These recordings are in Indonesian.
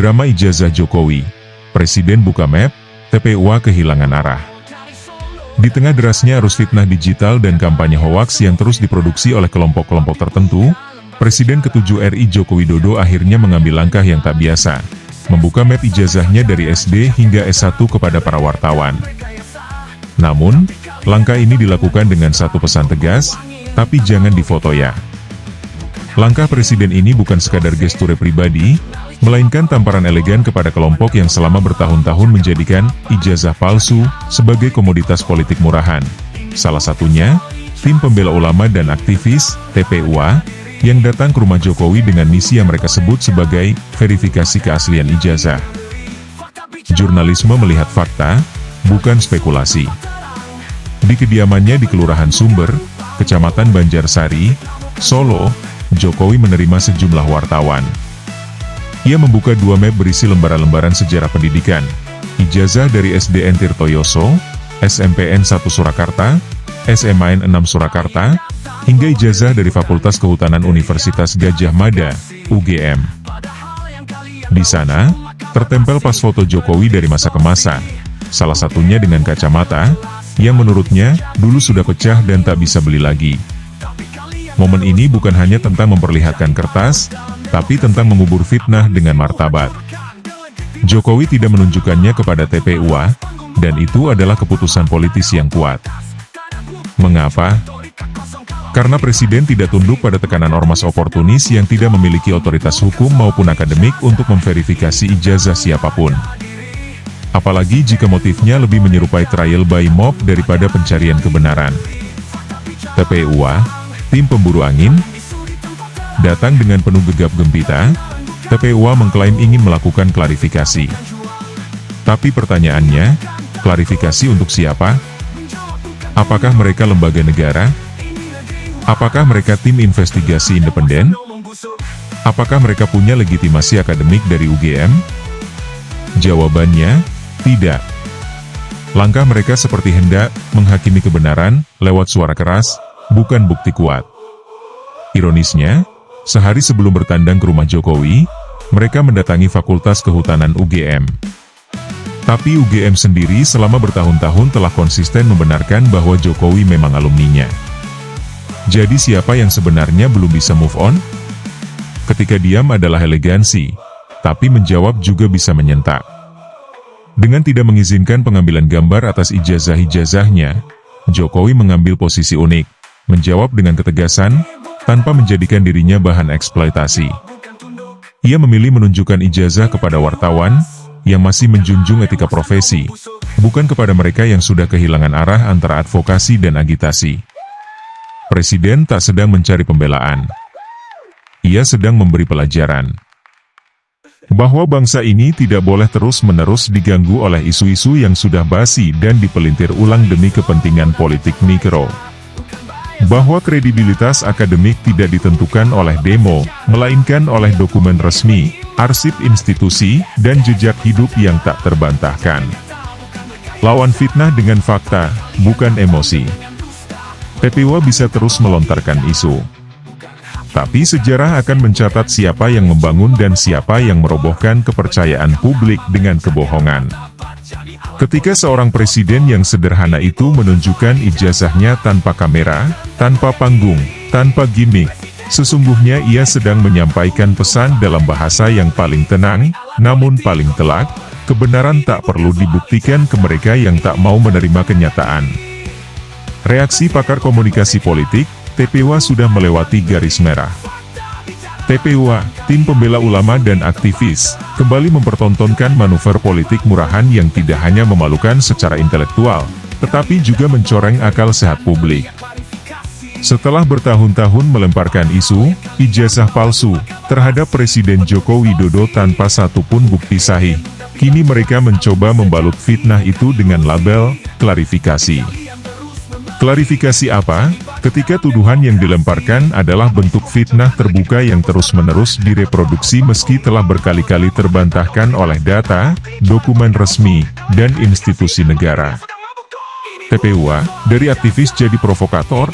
Drama ijazah Jokowi, Presiden buka map, TPUA kehilangan arah. Di tengah derasnya arus fitnah digital dan kampanye hoaks yang terus diproduksi oleh kelompok-kelompok tertentu, Presiden ke-7 RI Joko Widodo akhirnya mengambil langkah yang tak biasa, membuka map ijazahnya dari SD hingga S1 kepada para wartawan. Namun, langkah ini dilakukan dengan satu pesan tegas, tapi jangan difoto ya. Langkah Presiden ini bukan sekadar gesture pribadi, melainkan tamparan elegan kepada kelompok yang selama bertahun-tahun menjadikan ijazah palsu sebagai komoditas politik murahan. Salah satunya, tim pembela ulama dan aktivis, TPUA, yang datang ke rumah Jokowi dengan misi yang mereka sebut sebagai verifikasi keaslian ijazah. Jurnalisme melihat fakta, bukan spekulasi. Di kediamannya di Kelurahan Sumber, Kecamatan Banjarsari, Solo, Jokowi menerima sejumlah wartawan. Ia membuka dua map berisi lembaran-lembaran sejarah pendidikan, ijazah dari SDN Tirtoyoso, SMPN 1 Surakarta, SMAN 6 Surakarta, hingga ijazah dari Fakultas Kehutanan Universitas Gadjah Mada, UGM. Di sana, tertempel pas foto Jokowi dari masa ke masa, salah satunya dengan kacamata, yang menurutnya, dulu sudah pecah dan tak bisa beli lagi. Momen ini bukan hanya tentang memperlihatkan kertas, tapi tentang mengubur fitnah dengan martabat. Jokowi tidak menunjukkannya kepada TPUA, dan itu adalah keputusan politis yang kuat. Mengapa? Karena Presiden tidak tunduk pada tekanan ormas oportunis yang tidak memiliki otoritas hukum maupun akademik untuk memverifikasi ijazah siapapun. Apalagi jika motifnya lebih menyerupai trial by mob daripada pencarian kebenaran. TPUA, tim pemburu angin, datang dengan penuh gegap gempita. TPUA mengklaim ingin melakukan klarifikasi. Tapi pertanyaannya, klarifikasi untuk siapa? Apakah mereka lembaga negara? Apakah mereka tim investigasi independen? Apakah mereka punya legitimasi akademik dari UGM? Jawabannya, tidak. Langkah mereka seperti hendak menghakimi kebenaran lewat suara keras, bukan bukti kuat. Ironisnya, sehari sebelum bertandang ke rumah Jokowi, mereka mendatangi Fakultas Kehutanan UGM. Tapi UGM sendiri selama bertahun-tahun telah konsisten membenarkan bahwa Jokowi memang alumninya. Jadi siapa yang sebenarnya belum bisa move on? Ketika diam adalah elegansi, tapi menjawab juga bisa menyentak. Dengan tidak mengizinkan pengambilan gambar atas ijazah-ijazahnya, Jokowi mengambil posisi unik, menjawab dengan ketegasan, tanpa menjadikan dirinya bahan eksploitasi. Ia memilih menunjukkan ijazah kepada wartawan, yang masih menjunjung etika profesi, bukan kepada mereka yang sudah kehilangan arah antara advokasi dan agitasi. Presiden tak sedang mencari pembelaan. Ia sedang memberi pelajaran. Bahwa bangsa ini tidak boleh terus-menerus diganggu oleh isu-isu yang sudah basi dan dipelintir ulang demi kepentingan politik mikro. Bahwa kredibilitas akademik tidak ditentukan oleh demo, melainkan oleh dokumen resmi, arsip institusi, dan jejak hidup yang tak terbantahkan. Lawan fitnah dengan fakta, bukan emosi. TPUA bisa terus melontarkan isu. Tapi sejarah akan mencatat siapa yang membangun dan siapa yang merobohkan kepercayaan publik dengan kebohongan. Ketika seorang presiden yang sederhana itu menunjukkan ijazahnya tanpa kamera, tanpa panggung, tanpa gimmick, sesungguhnya ia sedang menyampaikan pesan dalam bahasa yang paling tenang, namun paling telak, kebenaran tak perlu dibuktikan ke mereka yang tak mau menerima kenyataan. Reaksi pakar komunikasi politik, TPUA sudah melewati garis merah. TPUA, tim pembela ulama dan aktivis, kembali mempertontonkan manuver politik murahan yang tidak hanya memalukan secara intelektual, tetapi juga mencoreng akal sehat publik. Setelah bertahun-tahun melemparkan isu, ijazah palsu, terhadap Presiden Joko Widodo tanpa satupun bukti sahih, kini mereka mencoba membalut fitnah itu dengan label, klarifikasi. Klarifikasi apa? Ketika tuduhan yang dilemparkan adalah bentuk fitnah terbuka yang terus-menerus direproduksi meski telah berkali-kali terbantahkan oleh data, dokumen resmi, dan institusi negara. TPUA, dari aktivis jadi provokator?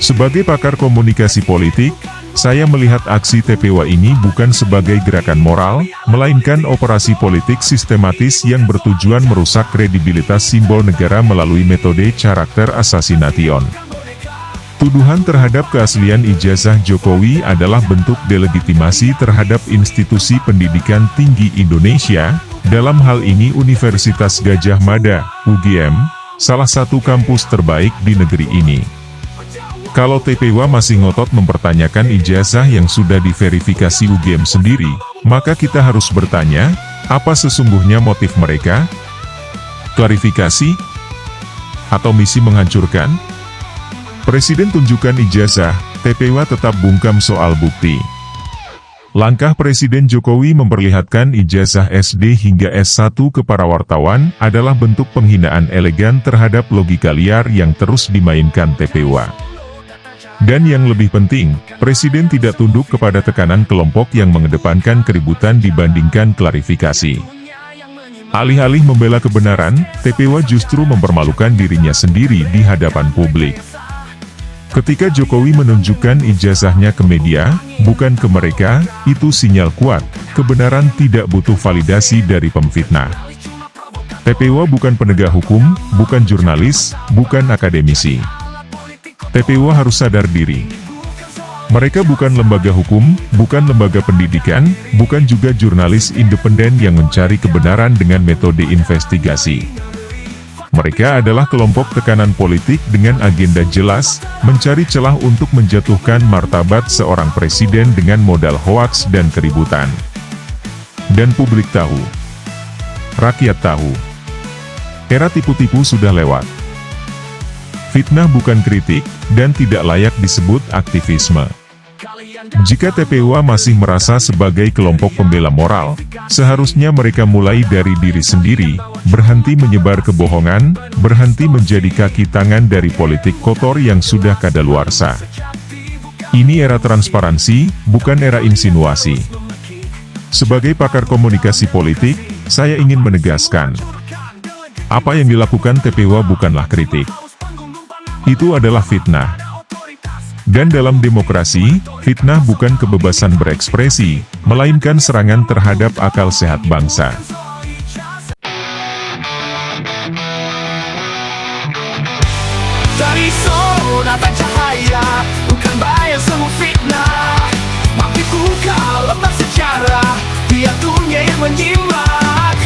Sebagai pakar komunikasi politik, Saya melihat aksi TPWA ini bukan sebagai gerakan moral, melainkan operasi politik sistematis yang bertujuan merusak kredibilitas simbol negara melalui metode karakter assassination. Tuduhan terhadap keaslian ijazah Jokowi adalah bentuk delegitimasi terhadap institusi pendidikan tinggi Indonesia, dalam hal ini Universitas Gadjah Mada, UGM, salah satu kampus terbaik di negeri ini. Kalau TPWA masih ngotot mempertanyakan ijazah yang sudah diverifikasi UGM sendiri, maka kita harus bertanya, apa sesungguhnya motif mereka? Klarifikasi? Atau misi menghancurkan? Presiden tunjukkan ijazah, TPWA tetap bungkam soal bukti. Langkah Presiden Jokowi memperlihatkan ijazah SD hingga S1 ke para wartawan adalah bentuk penghinaan elegan terhadap logika liar yang terus dimainkan TPWA. Dan yang lebih penting, Presiden tidak tunduk kepada tekanan kelompok yang mengedepankan keributan dibandingkan klarifikasi. Alih-alih membela kebenaran, TPWA justru mempermalukan dirinya sendiri di hadapan publik. Ketika Jokowi menunjukkan ijazahnya ke media, bukan ke mereka, itu sinyal kuat, kebenaran tidak butuh validasi dari pemfitnah. TPWA bukan penegak hukum, bukan jurnalis, bukan akademisi. TPWA harus sadar diri. Mereka bukan lembaga hukum, bukan lembaga pendidikan, bukan juga jurnalis independen yang mencari kebenaran dengan metode investigasi. Mereka adalah kelompok tekanan politik dengan agenda jelas, mencari celah untuk menjatuhkan martabat seorang presiden dengan modal hoaks dan keributan. Dan publik tahu. Rakyat tahu. Era tipu-tipu sudah lewat. Fitnah bukan kritik, dan tidak layak disebut aktivisme. Jika TPWA masih merasa sebagai kelompok pembela moral, seharusnya mereka mulai dari diri sendiri, berhenti menyebar kebohongan, berhenti menjadi kaki tangan dari politik kotor yang sudah kadaluarsa. Ini era transparansi, bukan era insinuasi. Sebagai pakar komunikasi politik, saya ingin menegaskan, apa yang dilakukan TPWA bukanlah kritik. Itu adalah fitnah. Dan dalam demokrasi, fitnah bukan kebebasan berekspresi, melainkan serangan terhadap akal sehat bangsa. Dari zona cahaya, bukan bayang semua fitnah. Mampu buka lembar sejarah, biar dunia yang menyimak.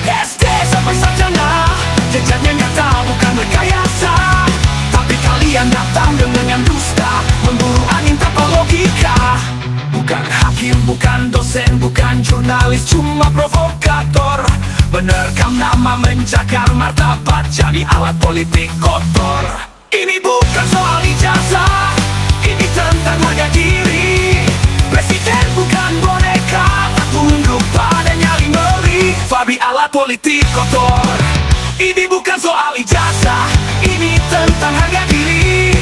SD sampai sarjana, jejaknya nyata bukan rekayasa. Kalian datang dengan dusta, memburu angin tanpa logika. Bukan hakim, bukan dosen, bukan jurnalis, cuma provokator. Menerkam nama, menjaga martabat, jadi alat politik kotor. Ini bukan soal ijazah, ini tentang harga diri. Presiden bukan boneka, tak tunduk pada nyali ngeri. Fabi alat politik kotor. Ini bukan soal ijazah, ini tentang harga diri.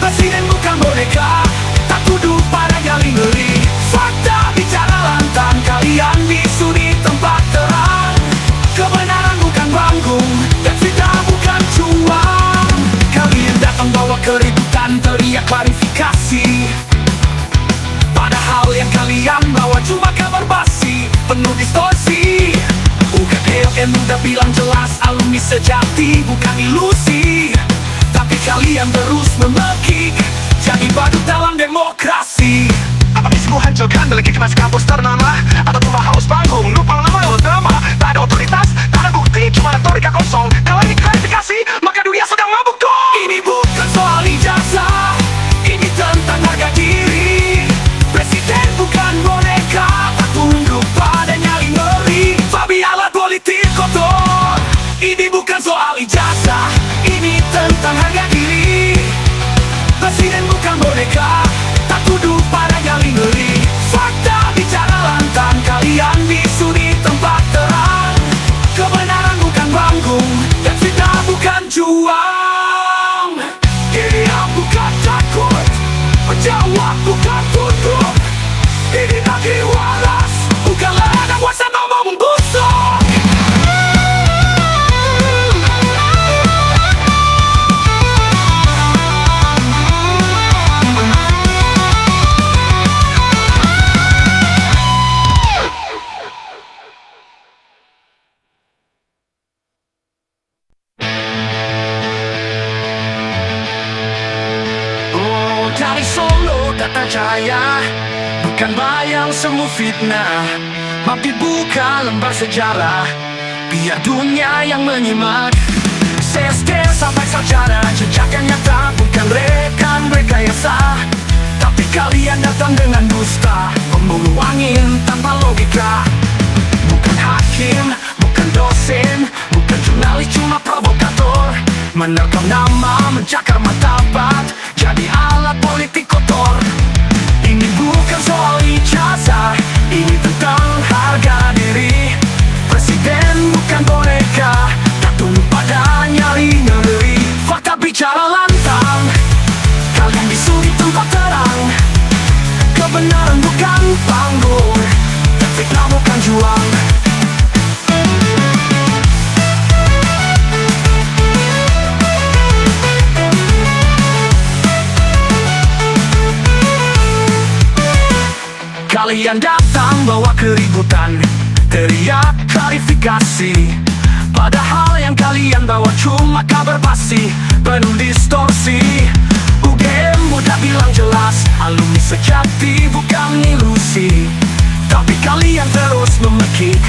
Presiden bukan boneka, tak tunduk pada nyali ngeri. Fakta bicara lantang, kalian bisu di tempat terang. Kebenaran bukan panggung, dan fitnah bukan cuan. Kalian datang bawa keributan, teriak klarifikasi. Padahal yang kalian bawa cuma kabar basi, penuh distorsi. UGM udah bilang jelas, alumni sejati bukan ilusi. Tapi kalian terus memekik, jadi badut dalam demokrasi. Apa misiku hancurkan milik kemas kampus ternama? Atau cuma haus panggung, lupa nama utama? Tak ada otoritas, tak ada bukti, cuma retorika kosong. Kalau ini klarifikasi, maka dunia sedang mabuk dong. Ini bukan soal ijazah, ini tentang harga diri. Presiden bukan boneka, tak tunduk pada nyali ngeri. Fabi alat politik kotor. Ini bukan soal ijazah, ini tentang harga diri. Presiden bukan boneka, tak tunduk pada nyali ngeri. Fakta bicara lantang, kalian cahaya, bukan bayang semu fitnah. Mampu buka lembar sejarah, biar dunia yang menyimak. CST sampai sarjana, jejak yang nyata, bukan rekan rekayasa. Tapi kalian datang dengan dusta, pembunuh angin tanpa logika. Bukan hakim, bukan dosen, bukan jurnalis, cuma provokator. Menerkam nama, mencakar martabat, jadi alat politik kotor. Ini bukan soal ijazah, ini tentang harga diri. Presiden bukan boneka, tak tunduk pada nyali ngeri. Fakta bicara lantang, kalian bisu di tempat terang. Kebenaran bukan panggung, dan fitnah bukan juang. Kalian datang bawa keributan, teriak klarifikasi, padahal yang kalian bawa cuma kabar basi, penuh distorsi. UGM udah bilang jelas, alumni sejati bukan ilusi. Tapi kalian terus memekik,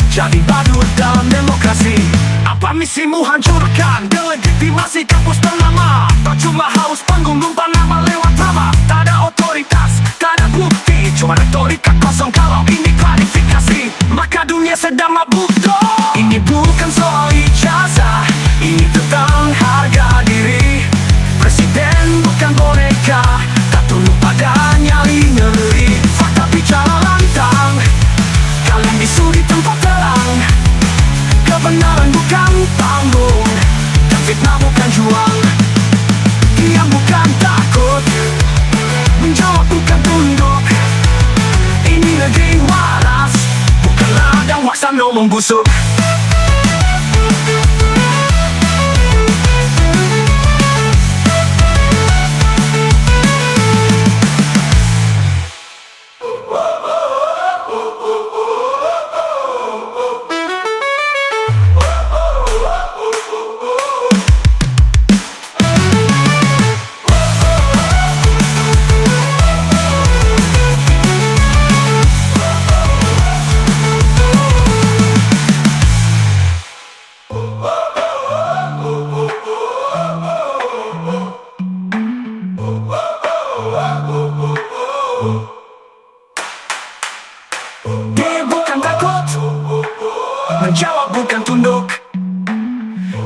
jadi badut dalam demokrasi. Apa misimu hancurkan delegitimasi kampus ternama? Tak cuma haus panggung numpang nama lewat drama. Tak ada otoritas, tak ada bukti, cuma retorika kosong. Kalau ini klarifikasi, maka dunia sedang mabuk dong. Ini bukan soal ijazah, ini tentang harga diri. Presiden bukan boneka, tak tunduk pada nyali ngeri. Fakta bicara lantang, kalian bisu di tempat terang. Kebenaran bukan panggung, dan fitnah bukan juang. Diam bukan takut, menjawab bukan tunduk. Ini negeri waras, bukan ladang Waksana membusuk. Dia bukan takut, menjawab bukan tunduk.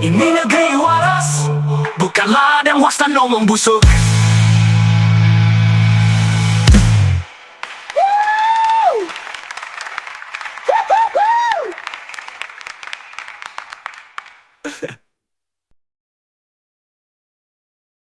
Ini negeri waras, bukan ladang Waksana membusuk.